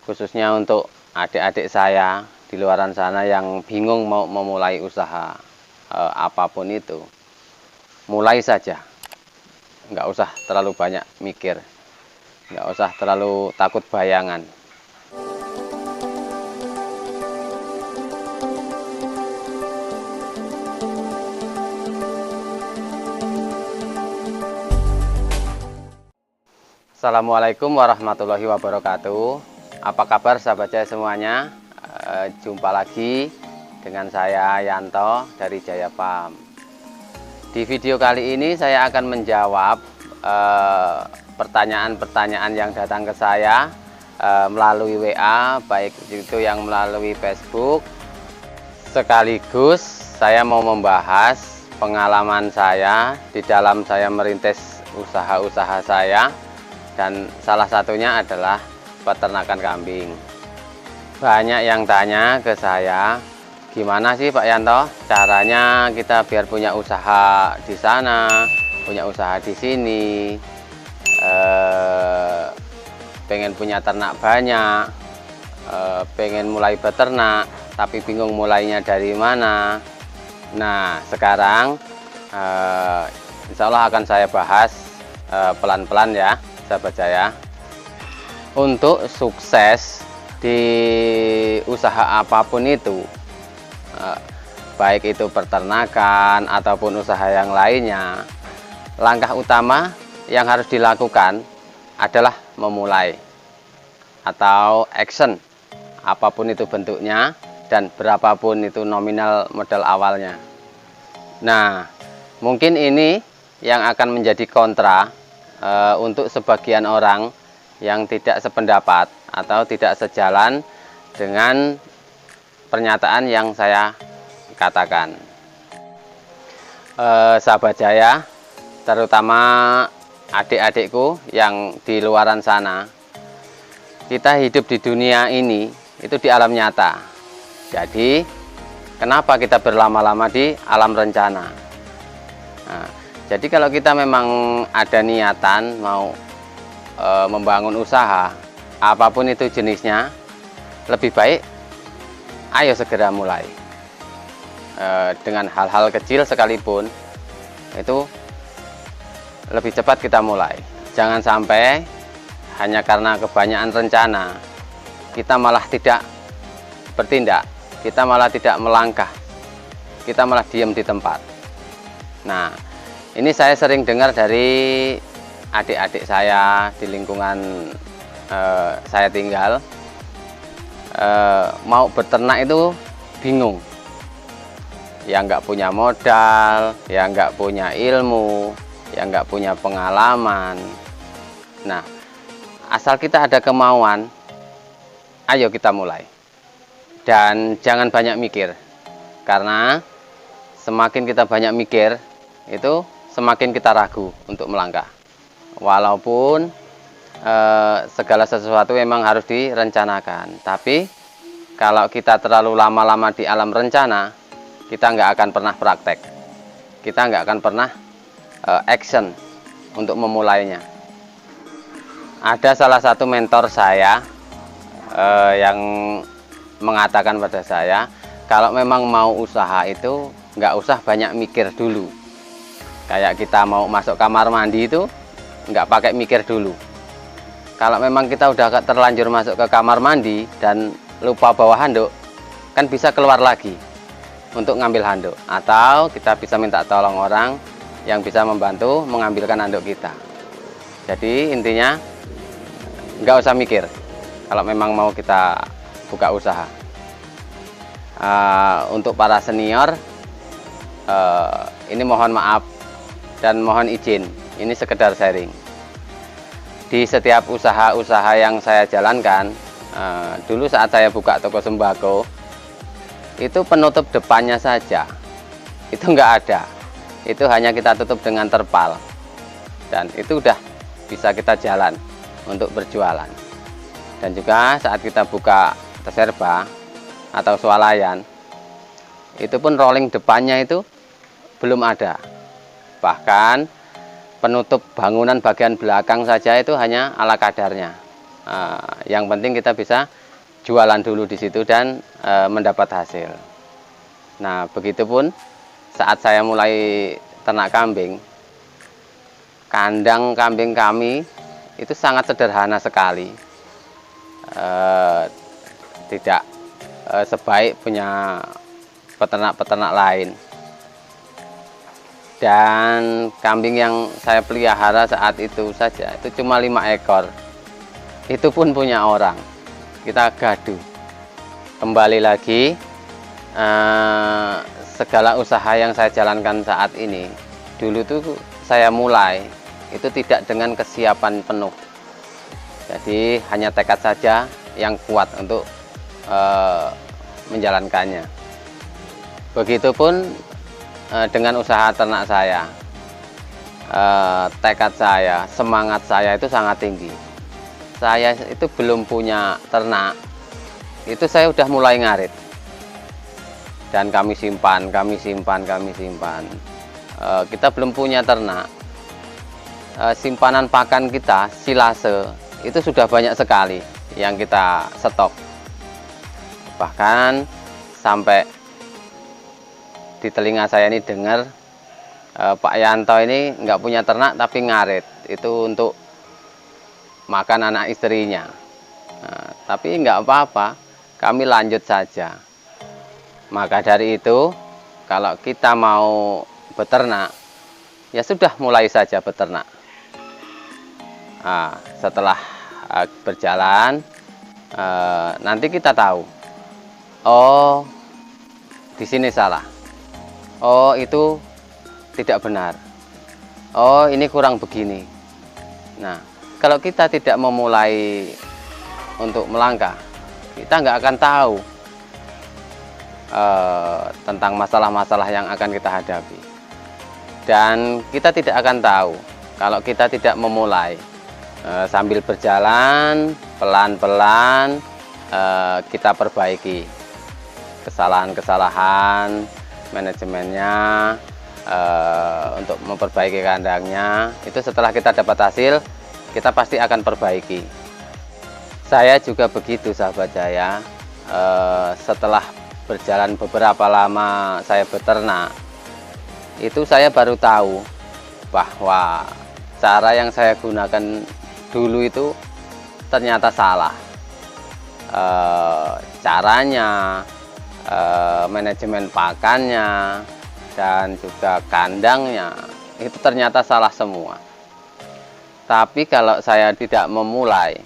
khususnya untuk adik-adik saya di luaran sana yang bingung mau memulai usaha apapun itu. Mulai saja, nggak usah terlalu banyak mikir, nggak usah terlalu takut bayangan. Assalamualaikum warahmatullahi wabarakatuh. Apa kabar sahabat saya semuanya? Jumpa lagi dengan saya Yanto dari Jaya Farm. Di video kali ini saya akan menjawab pertanyaan-pertanyaan yang datang ke saya melalui WA, baik itu yang melalui Facebook. Sekaligus saya mau membahas pengalaman saya di dalam saya merintis usaha-usaha saya, dan salah satunya adalah peternakan kambing. Banyak yang tanya ke saya, gimana sih Pak Yanto caranya kita biar punya usaha di sana, punya usaha di sini, pengen punya ternak banyak, pengen mulai beternak tapi bingung mulainya dari mana. Nah, sekarang insya Allah akan saya bahas pelan-pelan ya sahabat saya. Untuk sukses di usaha apapun itu, baik itu peternakan ataupun usaha yang lainnya, langkah utama yang harus dilakukan adalah memulai atau action, apapun itu bentuknya dan berapapun itu nominal modal awalnya. Nah, mungkin ini yang akan menjadi kontra untuk sebagian orang yang tidak sependapat atau tidak sejalan dengan pernyataan yang saya katakan. Sahabat Jaya, terutama adik-adikku yang di luaran sana, kita hidup di dunia ini itu di alam nyata. Jadi kenapa kita berlama-lama di alam rencana? Nah, jadi kalau kita memang ada niatan mau membangun usaha, apapun itu jenisnya, lebih baik ayo segera mulai. Dengan hal-hal kecil sekalipun, itu lebih cepat kita mulai. Jangan sampai hanya karena kebanyakan rencana, kita malah tidak bertindak, kita malah tidak melangkah, kita malah diam di tempat. Nah, ini saya sering dengar dari adik-adik saya di lingkungan saya tinggal, mau beternak itu bingung, yang nggak punya modal, yang nggak punya ilmu, yang nggak punya pengalaman. Nah, asal kita ada kemauan, ayo kita mulai. Dan jangan banyak mikir, karena semakin kita banyak mikir, itu semakin kita ragu untuk melangkah. Walaupun segala sesuatu memang harus direncanakan, tapi kalau kita terlalu lama-lama di alam rencana, kita nggak akan pernah praktek, kita nggak akan pernah action untuk memulainya. Ada salah satu mentor saya yang mengatakan pada saya, kalau memang mau usaha itu nggak usah banyak mikir dulu. Kayak kita mau masuk kamar mandi itu nggak pakai mikir dulu. Kalau memang kita udah terlanjur masuk ke kamar mandi dan lupa bawa handuk, kan bisa keluar lagi untuk ngambil handuk, atau kita bisa minta tolong orang yang bisa membantu mengambilkan handuk kita. Jadi intinya nggak usah mikir kalau memang mau kita buka usaha. Untuk para senior, ini mohon maaf dan mohon izin, ini sekedar sharing. Di setiap usaha-usaha yang saya jalankan, dulu saat saya buka toko sembako, itu penutup depannya saja itu nggak ada, itu hanya kita tutup dengan terpal, dan itu udah bisa kita jalan untuk berjualan. Dan juga saat kita buka teserba atau swalayan, itu pun rolling depannya itu belum ada. Bahkan penutup bangunan bagian belakang saja itu hanya ala kadarnya. Yang penting kita bisa jualan dulu di situ dan mendapat hasil. Nah, begitupun saat saya mulai ternak kambing, kandang kambing kami itu sangat sederhana sekali, tidak sebaik punya peternak-peternak lain. Dan kambing yang saya pelihara saat itu saja itu cuma 5 ekor, itu pun punya orang. Kita gaduh. Kembali lagi, segala usaha yang saya jalankan saat ini, dulu tuh saya mulai itu tidak dengan kesiapan penuh. Jadi hanya tekad saja yang kuat untuk menjalankannya. Begitupun dengan usaha ternak saya, tekad saya, semangat saya itu sangat tinggi. Saya itu belum punya ternak, itu saya udah mulai ngarit. Dan kami simpan. Kita belum punya ternak, simpanan pakan kita, silase, itu sudah banyak sekali yang kita stok. Bahkan sampai di telinga saya ini dengar Pak Yanto ini nggak punya ternak tapi ngarit, itu untuk makan anak istrinya. Tapi nggak apa-apa, kami lanjut saja. Maka dari itu, kalau kita mau beternak, ya sudah mulai saja beternak. Setelah berjalan, nanti kita tahu, oh di sini salah. Oh, itu tidak benar. Oh, ini kurang begini. Nah, kalau kita tidak memulai untuk melangkah, kita nggak akan tahu tentang masalah-masalah yang akan kita hadapi. Dan kita tidak akan tahu kalau kita tidak memulai. Sambil berjalan, pelan-pelan kita perbaiki kesalahan-kesalahan manajemennya, untuk memperbaiki kandangnya. Itu setelah kita dapat hasil, kita pasti akan perbaiki. Saya juga begitu, sahabat Jaya. Setelah berjalan beberapa lama saya beternak, itu saya baru tahu bahwa cara yang saya gunakan dulu itu ternyata salah. Caranya, manajemen pakannya, dan juga kandangnya itu ternyata salah semua. Tapi kalau saya tidak memulai,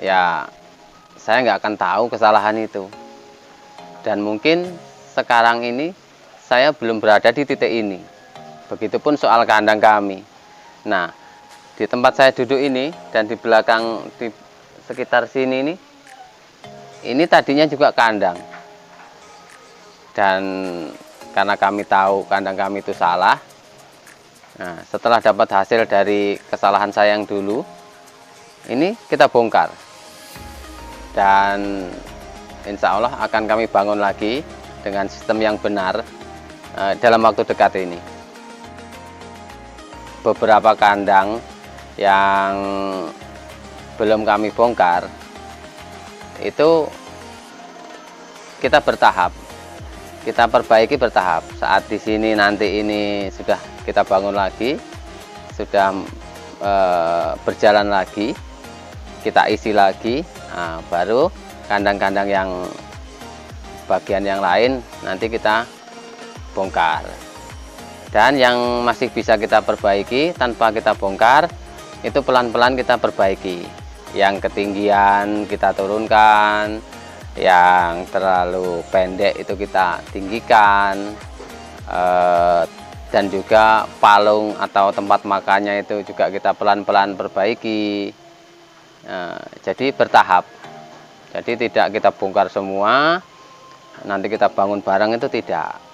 ya saya nggak akan tahu kesalahan itu. Dan mungkin sekarang ini saya belum berada di titik ini. Begitupun soal kandang kami. Nah, di tempat saya duduk ini dan di belakang, di sekitar sini ini tadinya juga kandang. Dan karena kami tahu kandang kami itu salah, nah, setelah dapat hasil dari kesalahan saya yang dulu, ini kita bongkar. Dan insya Allah akan kami bangun lagi dengan sistem yang benar dalam waktu dekat ini. Beberapa kandang yang belum kami bongkar, itu kita bertahap, kita perbaiki bertahap. Saat di sini nanti ini sudah kita bangun lagi, sudah berjalan lagi, kita isi lagi, nah, baru kandang-kandang yang bagian yang lain nanti kita bongkar. Dan yang masih bisa kita perbaiki tanpa kita bongkar, itu pelan-pelan kita perbaiki. Yang ketinggian kita turunkan, yang terlalu pendek itu kita tinggikan, dan juga palung atau tempat makannya itu juga kita pelan-pelan perbaiki. Jadi bertahap, jadi tidak kita bongkar semua nanti kita bangun bareng, itu tidak.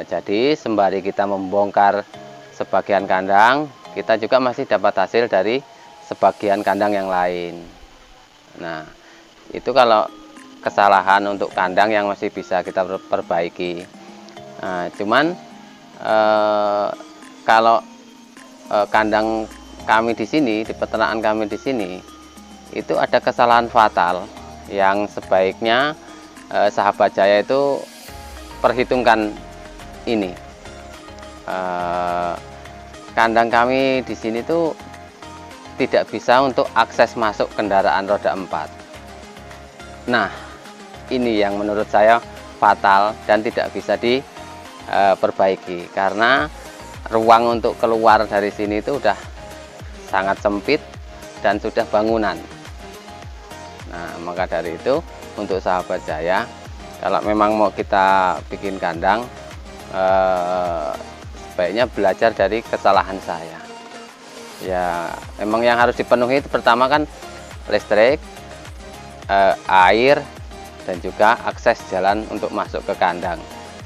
Jadi sembari kita membongkar sebagian kandang, kita juga masih dapat hasil dari sebagian kandang yang lain. Nah, itu kalau kesalahan untuk kandang yang masih bisa kita perbaiki. Cuman kalau kandang kami di sini, di peternakan kami di sini, itu ada kesalahan fatal yang sebaiknya sahabat Jaya itu perhitungkan ini. Kandang kami di sini tuh tidak bisa untuk akses masuk kendaraan roda 4. Nah, ini yang menurut saya fatal dan tidak bisa diperbaiki karena ruang untuk keluar dari sini itu udah sangat sempit dan sudah bangunan. Nah, maka dari itu untuk sahabat Jaya, kalau memang mau kita bikin kandang, sebaiknya belajar dari kesalahan saya. Ya, memang yang harus dipenuhi itu pertama kan listrik, air, dan juga akses jalan untuk masuk ke kandang.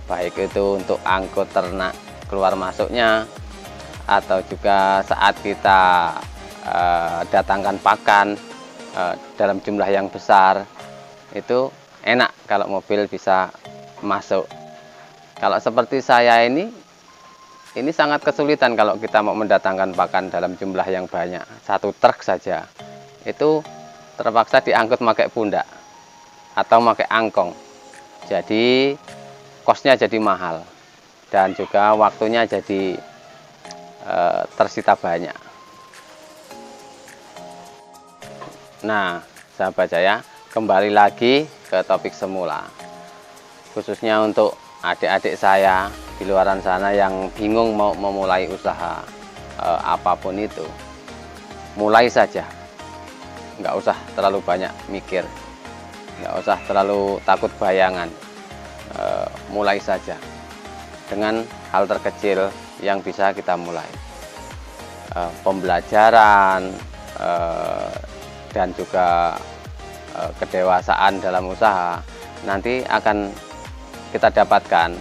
Baik itu untuk angkut ternak keluar masuknya, atau juga saat kita datangkan pakan dalam jumlah yang besar, itu enak kalau mobil bisa masuk. Kalau seperti saya ini sangat kesulitan kalau kita mau mendatangkan pakan dalam jumlah yang banyak. Satu truk saja itu terpaksa diangkut pakai pundak atau pakai angkong. Jadi kosnya jadi mahal dan juga waktunya jadi tersita banyak. Nah, sahabat Jaya, kembali lagi ke topik semula, khususnya untuk adik-adik saya di luaran sana yang bingung mau memulai usaha apapun itu. Mulai saja, nggak usah terlalu banyak mikir, nggak usah terlalu takut bayangan. Mulai saja dengan hal terkecil yang bisa kita mulai. Pembelajaran dan juga kedewasaan dalam usaha nanti akan kita dapatkan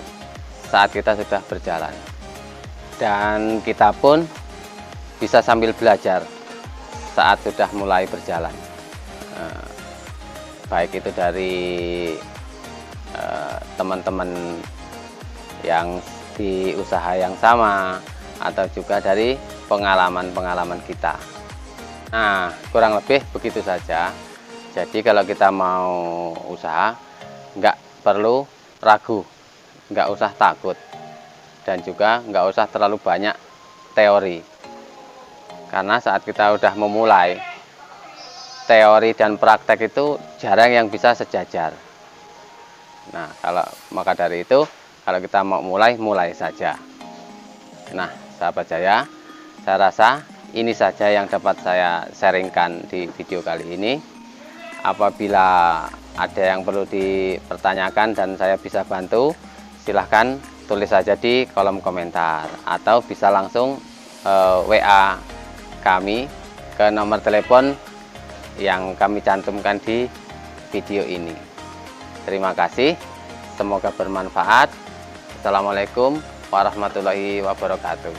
saat kita sudah berjalan, dan kita pun bisa sambil belajar saat sudah mulai berjalan, baik itu dari teman-teman yang di usaha yang sama atau juga dari pengalaman-pengalaman kita. Nah, kurang lebih begitu saja. Jadi kalau kita mau usaha, nggak perlu ragu, nggak usah takut, dan juga nggak usah terlalu banyak teori, karena saat kita udah memulai, teori dan praktek itu jarang yang bisa sejajar. Nah, maka dari itu kalau kita mau mulai saja. Nah, sahabat Jaya, saya rasa ini saja yang dapat saya sharingkan di video kali ini. Apabila ada yang perlu dipertanyakan dan saya bisa bantu, silahkan tulis saja di kolom komentar atau bisa langsung WA kami ke nomor telepon yang kami cantumkan di video ini. Terima kasih, semoga bermanfaat. Assalamualaikum warahmatullahi wabarakatuh.